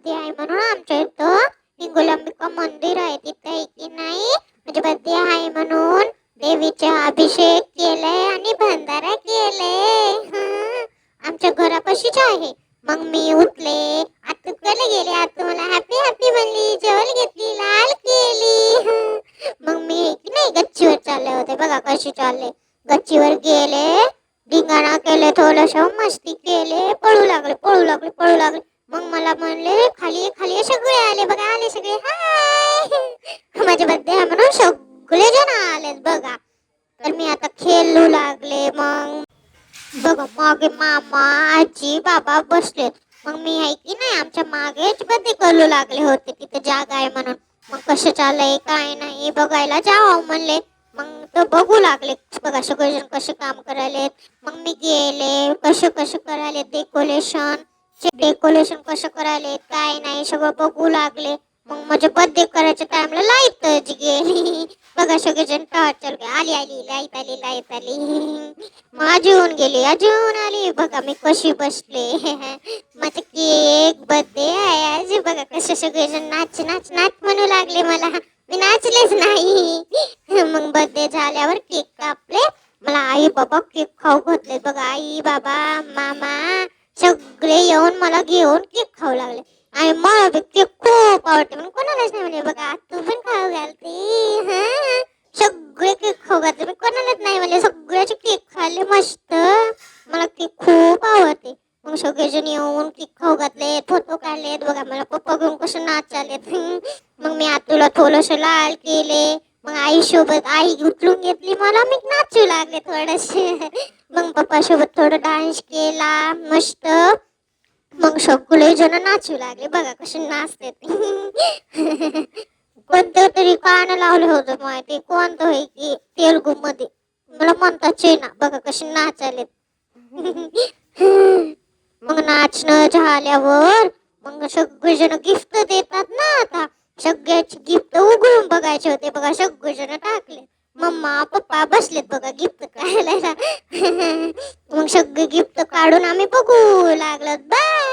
Birthday आहे म्हणून आमच्या इथं हिंगोलांबिका मंदिर आहे, तिथे आहे की नाही म्हणजे बर्थडे आहे म्हणून देवीचा अभिषेक केलाय आणि भंडारा केलाय. आमच्या घरापाशीच आहे. मग मी उठले, आतूकडे गेले, आतू मला हॅपी हॅपी म्हणली, जेवण घेतली, लाल केली. मग मी की नाही गच्चीवर चालले होते, बघा कशी चालले. गच्चीवर गेले, धिंगाणा केले, थोडस मस्ती केले, पळू लागले. मग मला म्हणले खाली खाली सगळे आले, बघा आले सगळे, हाय माझ्या बर्थडे आहे म्हणून सगळे जण आलेत बघा. तर मी आता खेळू लागले. मग बघा मागे मामा आजी बाबा बसलेत. मग मी आहे की नाही आमच्या मागेच बर्थडे करू लागले होते, तिथे जागा आहे म्हणून. मग कसं चाललंय काय नाही बघायला जावं म्हणले. मग तो बघू लागले, बघा सगळेजण कसे काम करायलेत. मग मी गेले, कसं करायले डेकोरेशन कसं करायले काय नाही सगळं बघू लागले. मग माझ्या बर्थडे करायच्या टाइमला लाईटच गेली. बघा सगळेजण टॉर्चर आली लाईट आली. मग अजून आली, बघा मी कशी बसले. माझा केक बर्थडे आहे आज, बघा कसं सगळेजण नाच नाच नाच म्हणू लागले मला. मी नाचलेच नाही. मग बर्थडे झाल्यावर केक कापले. मला आई बाबा केक खाऊ घातले, बघा आई बाबा मामा सगळे येऊन मला घेऊन केक खाऊ लागले. आणि मला बी केक खूप आवडते म्हणून कोणालाच नाही म्हणले, बघा तू पण खाऊ घालते. सगळे केक खाऊ घातले, मी कोणालाच नाही म्हणले, सगळ्याचे केक खाल्ले मस्त. मला केक खूप आवडते. मग सगळेजण येऊन केक खाऊ घातले, फोटो काढलेत, बघा मला पप्पा घेऊन कसं नाचालेत. मग मी आतूला थोडस लाल केले. मग आई सोबत आई उचलून घेतली मला, मी नाचू लागले थोडेसे. मग पप्पा सोबत थोडं डान्स केला मस्त. मग सगळे जण नाचू लागले, बघा कसे नाचते. कोणतं तरी गाणं लावलं होतं माहिती कोणतं आहे की तेलगू मध्ये, मला म्हणतात चेना, बघा कसे नाचाले. मग नाचणं झाल्यावर मग सगळेजण गिफ्ट देतात ना, आता सगळ्याची गिफ्ट उघडून बघायचे होते, बघा सगळेजण टाकले. मम्मा पप्पा बसलेत बघा गिफ्ट काढायला. मग सगळे गिफ्ट काढून आम्ही बघू लागलो. बाय.